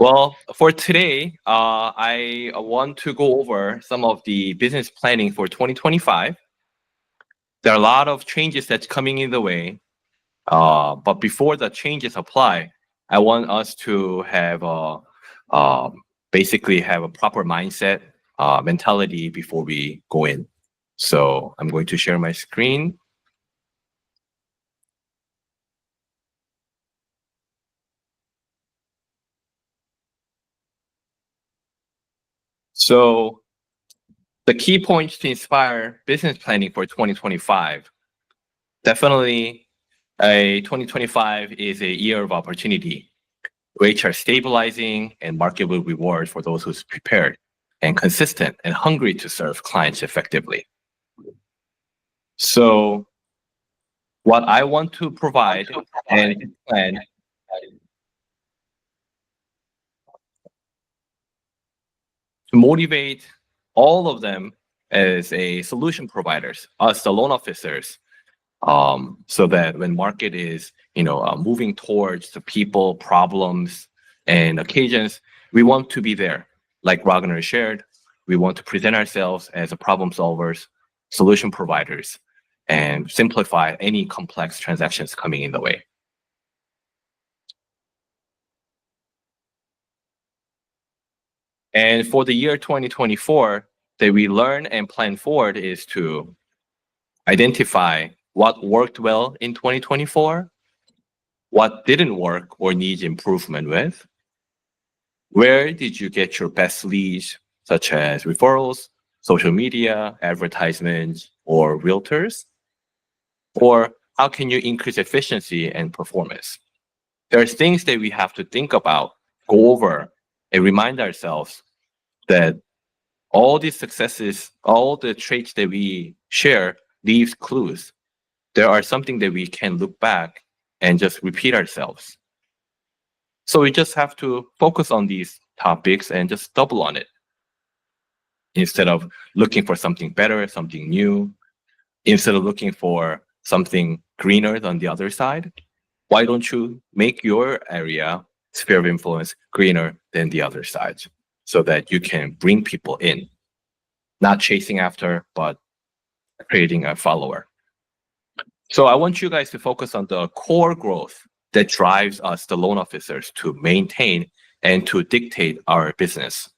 Well, for today, I want to go over some of the business planning for 2025. There are a lot of changes that's coming in the way, but before the changes apply, I want us to have basically have a proper mindset, mentality before we go in. So I'm going to share my screen. So the key points to inspire business planning for 2025, definitely 2025 is a year of opportunity. Rates are stabilizing and market will reward for those who's prepared and consistent and hungry to serve clients effectively. So what I want to provide and plan to motivate all of them as a solution providers, us the loan officers, so that when market is moving towards the people, problems, and occasions, we want to be there. Like Ragnar shared, we want to present ourselves as a problem solvers, solution providers, and simplify any complex transactions coming in the way. And for the year 2024, that we learn and plan forward is to identify what worked well in 2024, what didn't work or needs improvement with, where did you get your best leads, such as referrals, social media, advertisements, or realtors, or how can you increase efficiency and performance? There are things that we have to think about, go over, and remind ourselves that all these successes, all the traits that we share leaves clues. There are something that we can look back and just repeat ourselves. So we just have to focus on these topics and just double on it. Instead of looking for something better, something new, instead of looking for something greener than the other side, why don't you make your area, sphere of influence, greener than the other side so that you can bring people in, not chasing after, but creating a follower. So I want you guys to focus on the core growth that drives us, the loan officers, to maintain and to dictate our business.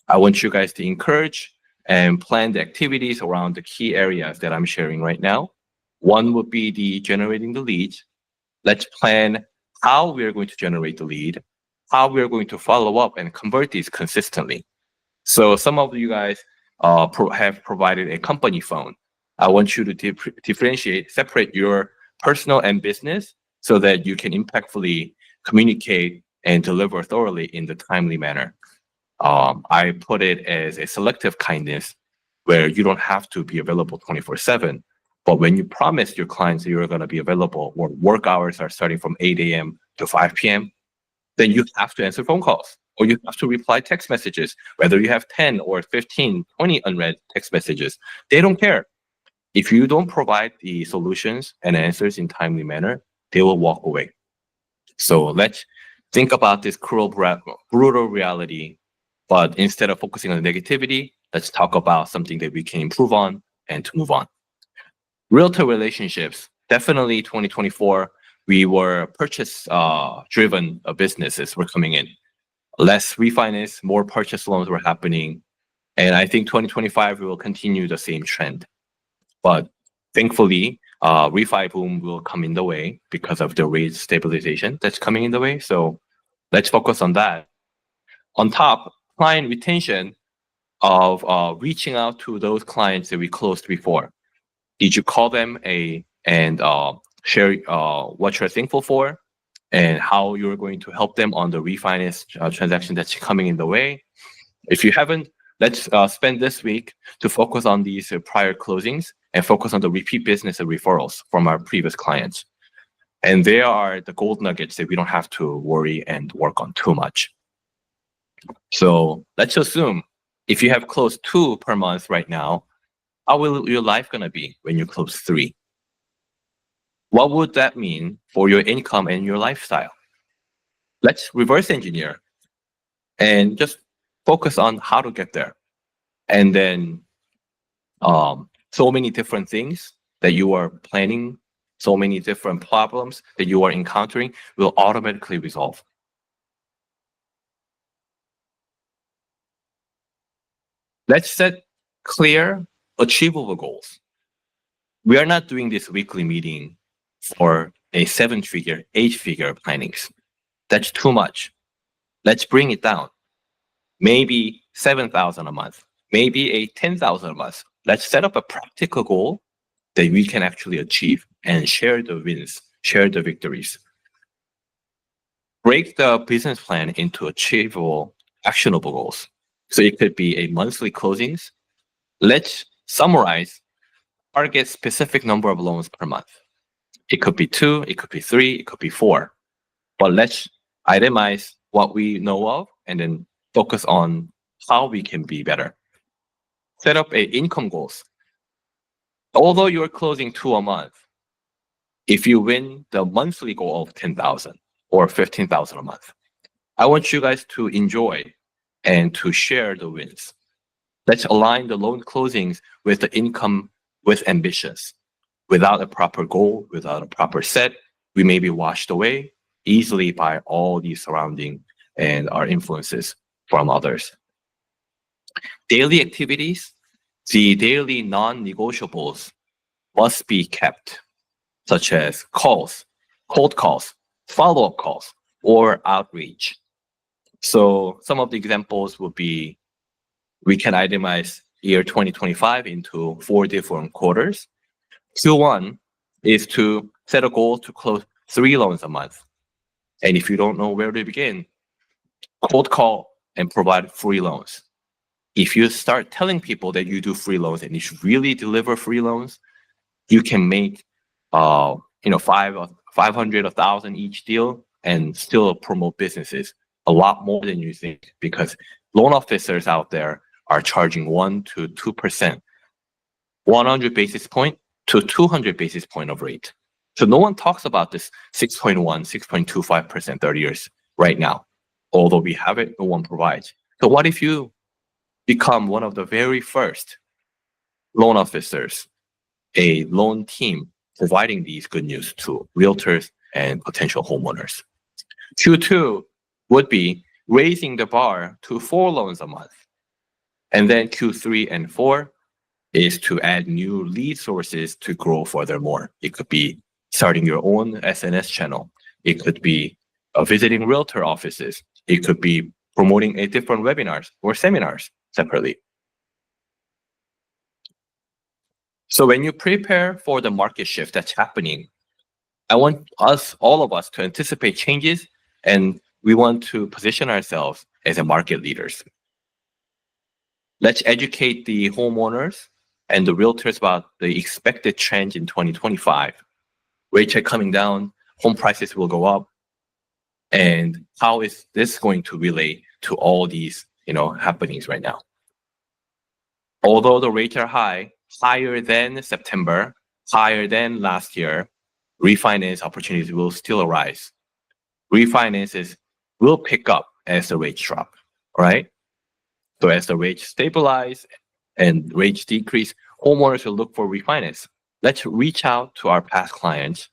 I want you guys to encourage and plan the activities around the key areas that I'm sharing right now. One would be the generating the leads. Let's plan how we are going to generate the lead, how we are going to follow up and convert these consistently. So some of you guys have provided a company phone. I want you to differentiate, separate your personal and business so that you can impactfully communicate and deliver thoroughly in the timely manner. I put it as a selective kindness where you don't have to be available 24/7. But when you promise your clients that you're going to be available, or work hours are starting from 8 a.m. to 5 p.m., then you have to answer phone calls or you have to reply text messages, whether you have 10 or 15, 20 unread text messages. They don't care. If you don't provide the solutions and answers in timely manner, they will walk away. So let's think about this cruel, brutal reality. But instead of focusing on the negativity, let's talk about something that we can improve on and to move on. Realtor relationships, definitely 2024, we were purchase driven businesses were coming in. Less refinance, more purchase loans were happening. And I think 2025, we will continue the same trend. But thankfully, refi boom will come in the way because of the rate stabilization that's coming in the way. So let's focus on that. On top, client retention of reaching out to those clients that we closed before. Did you call them and share what you're thankful for and how you're going to help them on the refinance transaction that's coming in the way? If you haven't, let's spend this week to focus on these prior closings and focus on the repeat business and referrals from our previous clients. And they are the gold nuggets that we don't have to worry and work on too much. So let's assume if you have closed 2 per month right now, how will your life gonna be when you close 3? What would that mean for your income and your lifestyle? Let's reverse engineer. and just focus on how to get there. And then so many different things that you are planning, so many different problems that you are encountering will automatically resolve. Let's set clear, achievable goals. We are not doing this weekly meeting for a 7-figure, 8-figure plannings. That's too much. Let's bring it down. Maybe 7,000 a month, maybe a 10,000 a month. Let's set up a practical goal that we can actually achieve and share the wins, share the victories. Break the business plan into achievable, actionable goals. So it could be a monthly closings. Let's summarize, target specific number of loans per month. It could be 2, it could be 3, it could be 4. But let's itemize what we know of and then focus on how we can be better. Set up a income goals. Although you're closing 2 a month, if you win the monthly goal of 10,000 or 15,000 a month, I want you guys to enjoy and to share the wins. Let's align the loan closings with the income with ambitions. Without a proper goal, without a proper set, we may be washed away easily by all the surrounding and our influences from others. Daily activities, the daily non-negotiables must be kept, such as calls, cold calls, follow-up calls, or outreach. So some of the examples would be, we can itemize year 2025 into 4 different quarters. Q1 is to set a goal to close 3 loans a month. And if you don't know where to begin, cold call and provide free loans. If you start telling people that you do free loans and you should really deliver free loans, you can make 500, 1,000 each deal and still promote businesses a lot more than you think, because loan officers out there are charging 1 to 2%, 100 basis point to 200 basis point of rate. So no one talks about this 6.1, 6.25% 30 years right now. Although we have it, no one provides. So what if you become one of the very first loan officers, a loan team providing these good news to realtors and potential homeowners? Q2 would be raising the bar to 4 loans a month. And then Q3 and 4 is to add new lead sources to grow furthermore. It could be starting your own SNS channel. It could be visiting realtor offices. It could be promoting a different webinars or seminars separately. So when you prepare for the market shift that's happening, I want all of us to anticipate changes, and we want to position ourselves as a market leaders. Let's educate the homeowners and the realtors about the expected trend in 2025. Rates are coming down, home prices will go up, and how is this going to relate to all these happenings right now? Although the rates are higher than September, higher than last year, refinance opportunities will still arise. Refinances will pick up as the rates drop, right? So as the rates stabilize and rates decrease, homeowners will look for refinance. Let's reach out to our past clients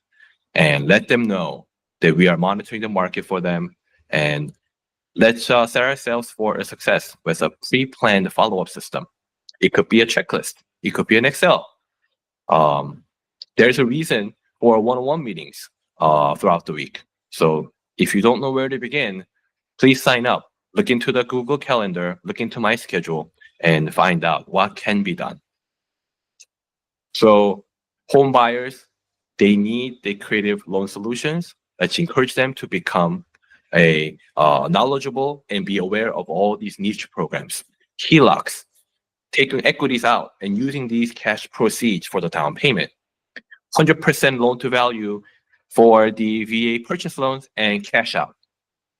and let them know that we are monitoring the market for them, and let's set ourselves for a success with a pre-planned follow-up system. It could be a checklist. It could be an Excel. There's a reason for one-on-one meetings throughout the week. So if you don't know where to begin, please sign up. Look into the Google Calendar, look into my schedule, and find out what can be done. So home buyers, they need the creative loan solutions. Let's encourage them to become a knowledgeable and be aware of all these niche programs. HELOCs, taking equities out and using these cash proceeds for the down payment. 100% loan to value for the VA purchase loans and cash out.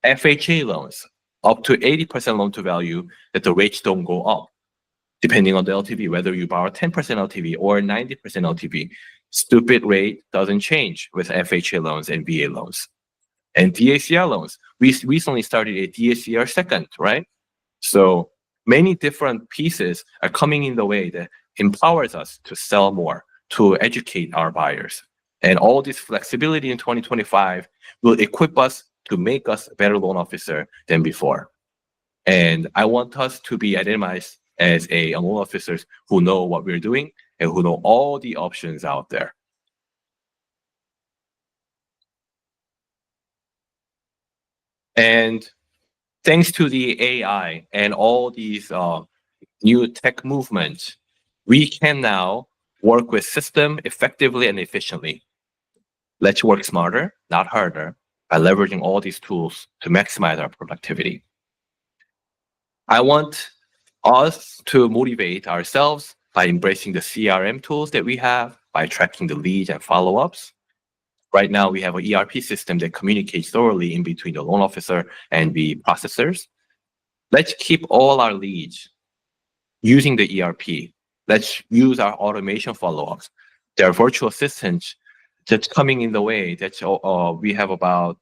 FHA loans, up to 80% loan to value, that the rates don't go up, depending on the LTV, whether you borrow 10% LTV or 90% LTV. Stupid rate doesn't change with FHA loans and VA loans. And DSCR loans. We recently started a DSCR second, right? So many different pieces are coming in the way that empowers us to sell more, to educate our buyers. And all this flexibility in 2025 will equip us to make us a better loan officer than before. And I want us to be identified as a loan officers who know what we're doing and who know all the options out there. And thanks to the AI and all these new tech movements, we can now work with system effectively and efficiently. Let's work smarter, not harder, by leveraging all these tools to maximize our productivity. I want us to motivate ourselves by embracing the CRM tools that we have, by tracking the leads and follow-ups. Right now, we have an ERP system that communicates thoroughly in between the loan officer and the processors. Let's keep all our leads using the ERP. Let's use our automation follow-ups. There are virtual assistants that's coming in the way. That's we have about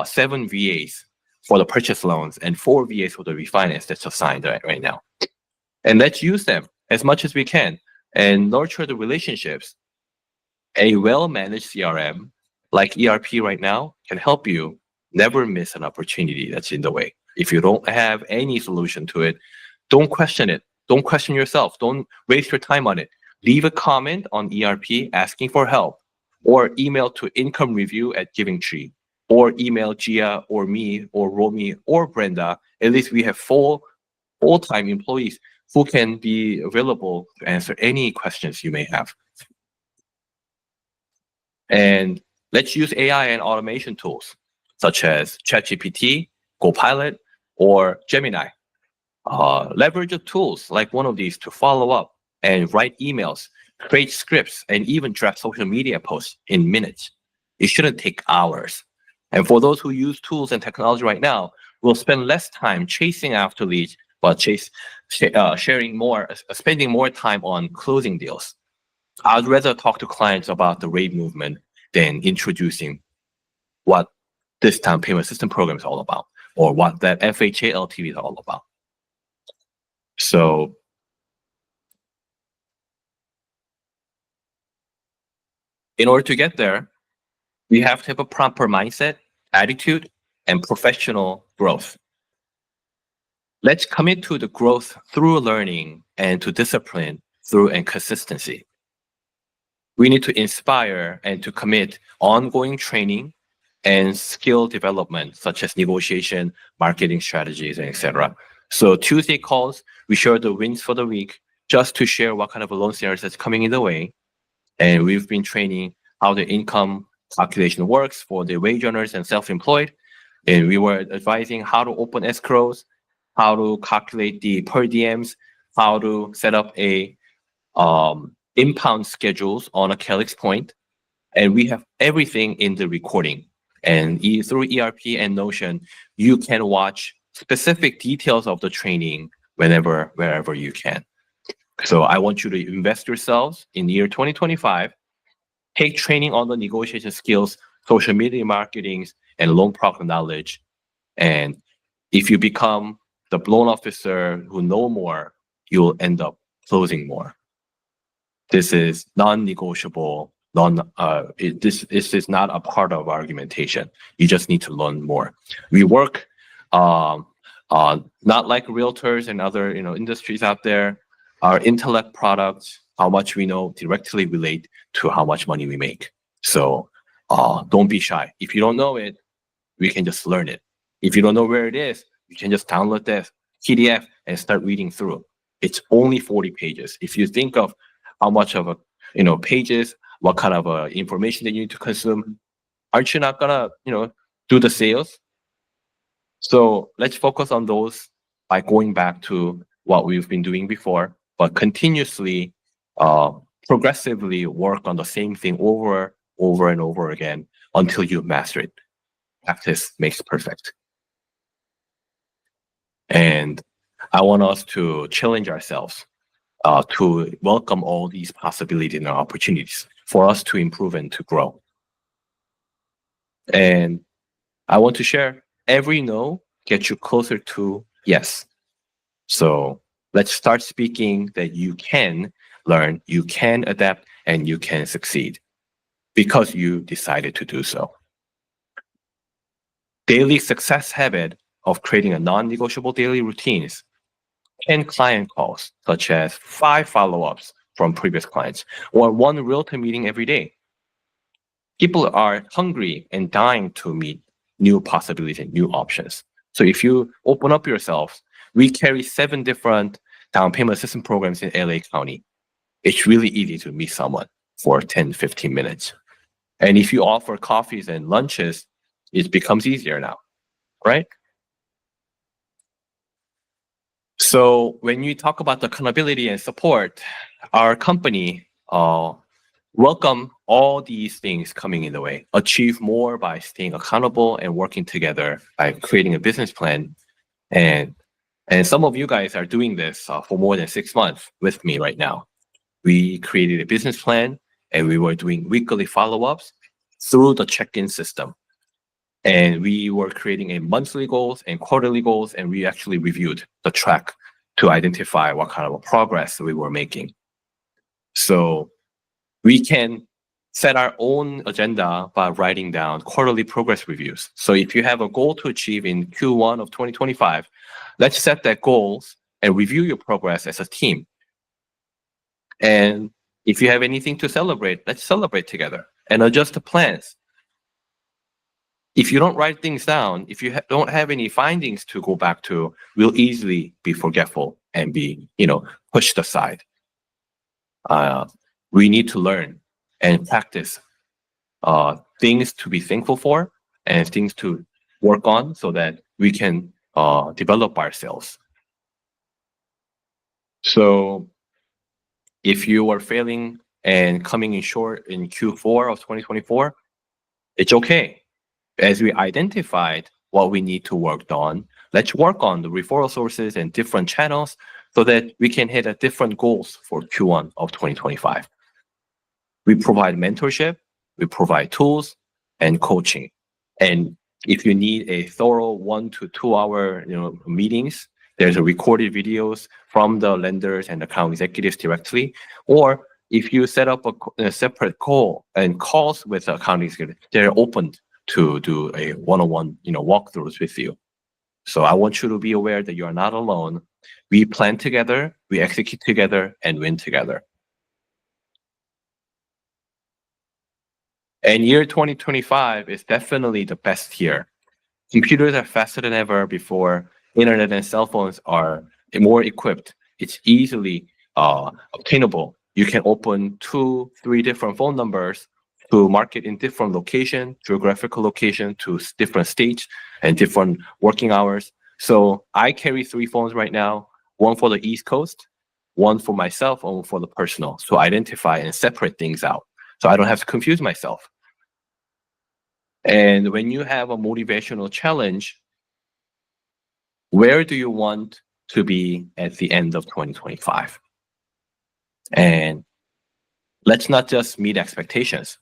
7 VAs for the purchase loans and 4 VAs for the refinance that's assigned right now. And let's use them as much as we can and nurture the relationships. A well-managed CRM like ERP right now can help you never miss an opportunity that's in the way. If you don't have any solution to it, don't question it. Don't question yourself. Don't waste your time on it. Leave a comment on ERP asking for help, or email to incomereview@GivingTree, or email Gia or me or Romy or Brenda. At least we have full-time employees who can be available to answer any questions you may have. And let's use AI and automation tools such as ChatGPT, Copilot, or Gemini. Leverage the tools like one of these to follow up and write emails, create scripts, and even draft social media posts in minutes. It shouldn't take hours. And for those who use tools and technology right now, we'll spend less time chasing after leads, but spending more time on closing deals. I'd rather talk to clients about the rate movement than introducing what this down payment system program is all about, or what that FHA LTV is all about. So in order to get there, we have to have a proper mindset, attitude, and professional growth. Let's commit to the growth through learning and to discipline through and consistency. We need to inspire and to commit ongoing training and skill development, such as negotiation, marketing strategies, and etc. So Tuesday calls, we share the wins for the week just to share what kind of a loan scenarios that's coming in the way. And we've been training how the income calculation works for the wage earners and self-employed. And we were advising how to open escrows, how to calculate the per diems, how to set up a impound schedules on a Calyx point. And we have everything in the recording. And through ERP and Notion, you can watch specific details of the training wherever you can. So I want you to invest yourselves in the year 2025, take training on the negotiation skills, social media marketing, and loan product knowledge. And if you become the loan officer who know more, you'll end up closing more. This is non-negotiable. This is not a part of argumentation. You just need to learn more. We work not like realtors and other industries out there. Our intellect products, how much we know, directly relate to how much money we make. So don't be shy. If you don't know it, we can just learn it. If you don't know where it is, you can just download that PDF and start reading through. It's only 40 pages. If you think of how much of pages, what kind of information that you need to consume, aren't you not gonna do the sales? So let's focus on those by going back to what we've been doing before, but continuously, progressively work on the same thing over and over again until you master it. Practice makes perfect. And I want us to challenge ourselves to welcome all these possibilities and opportunities for us to improve and to grow. And I want to share every no gets you closer to yes. So let's start speaking that you can learn, you can adapt, and you can succeed because you decided to do so. Daily success habit of creating a non-negotiable daily routines, 10 client calls, such as 5 follow-ups from previous clients, or 1 real-time meeting every day. People are hungry and dying to meet new possibilities and new options. So if you open up yourselves, we carry 7 different down payment assistance programs in LA County. It's really easy to meet someone for 10, 15 minutes. And if you offer coffees and lunches, it becomes easier now, right? So when you talk about the accountability and support, our company welcome all these things coming in the way. Achieve more by staying accountable and working together by creating a business plan. And some of you guys are doing this for more than 6 months with me right now. We created a business plan and we were doing weekly follow-ups through the check-in system. And we were creating a monthly goals and quarterly goals, and we actually reviewed the track to identify what kind of progress we were making. So we can set our own agenda by writing down quarterly progress reviews. So if you have a goal to achieve in Q1 of 2025, let's set that goals and review your progress as a team. And if you have anything to celebrate, let's celebrate together and adjust the plans. If you don't write things down, if you don't have any findings to go back to, we'll easily be forgetful and be, pushed aside. We need to learn and practice things to be thankful for and things to work on so that we can develop ourselves. So if you are failing and coming in short in Q4 of 2024, it's okay. As we identified what we need to work on, let's work on the referral sources and different channels so that we can hit a different goals for Q1 of 2025. We provide mentorship, we provide tools and coaching. And if you need a thorough 1 to 2 hour meetings, there's a recorded videos from the lenders and account executives directly. Or if you set up a separate call and calls with the account executive, they're open to do a one-on-one walkthroughs with you. So I want you to be aware that you are not alone. We plan together, we execute together, and win together. And year 2025 is definitely the best year. Computers are faster than ever before. Internet and cell phones are more equipped. It's easily obtainable. You can open 2, 3 different phone numbers to market in different location, geographical location, to different states and different working hours. So I carry 3 phones right now, 1 for the East Coast, 1 for myself, and 1 for the personal, to identify and separate things out so I don't have to confuse myself. And when you have a motivational challenge, where do you want to be at the end of 2025? And let's not just meet expectations.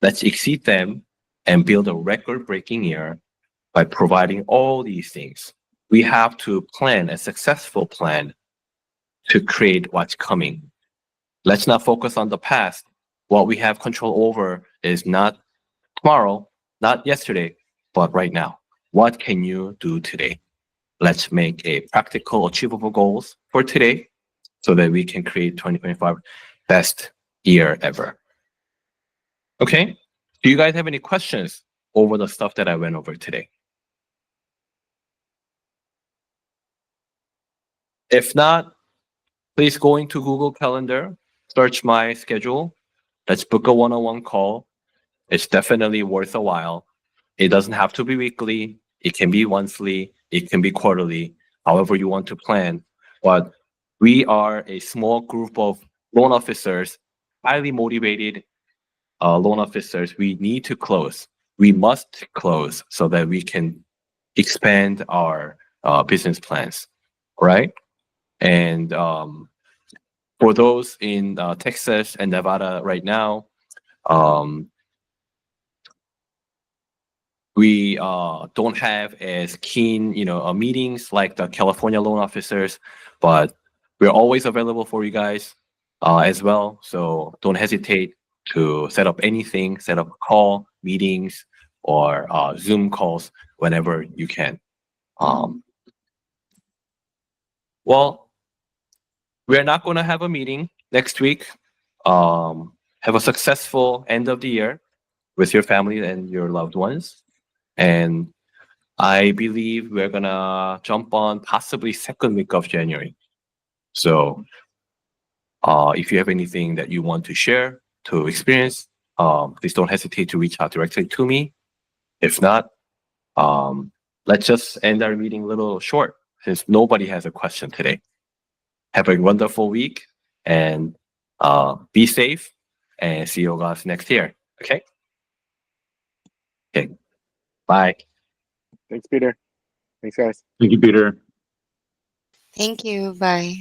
Let's exceed them and build a record-breaking year by providing all these things. We have to plan a successful plan to create what's coming. Let's not focus on the past. What we have control over is not tomorrow, not yesterday, but right now. What can you do today? Let's make a practical, achievable goals for today so that we can create 2025 best year ever. Okay? Do you guys have any questions over the stuff that I went over today? If not, please go into Google Calendar, search my schedule. Let's book a one-on-one call. It's definitely worth a while. It doesn't have to be weekly. It can be monthly. It can be quarterly, however you want to plan. But we are a small group of loan officers, highly motivated loan officers. We need to close. We must close so that we can expand our business plans, right? And for those in Texas and Nevada right now, We don't have as keen, meetings like the California loan officers, but we're always available for you guys as well. So don't hesitate to set up anything, set up a call, meetings, or Zoom calls whenever you can. Um, well, we're not going to have a meeting next week. Have a successful end of the year with your family and your loved ones. And I believe we're gonna jump on possibly second week of January. So if you have anything that you want to share, to experience, please don't hesitate to reach out directly to me. If not, let's just end our meeting a little short since nobody has a question today. Have a wonderful week and be safe and see you guys next year. Okay? Okay. Bye. Thanks, Peter. Thanks, guys. Thank you, Peter. Thank you. Bye.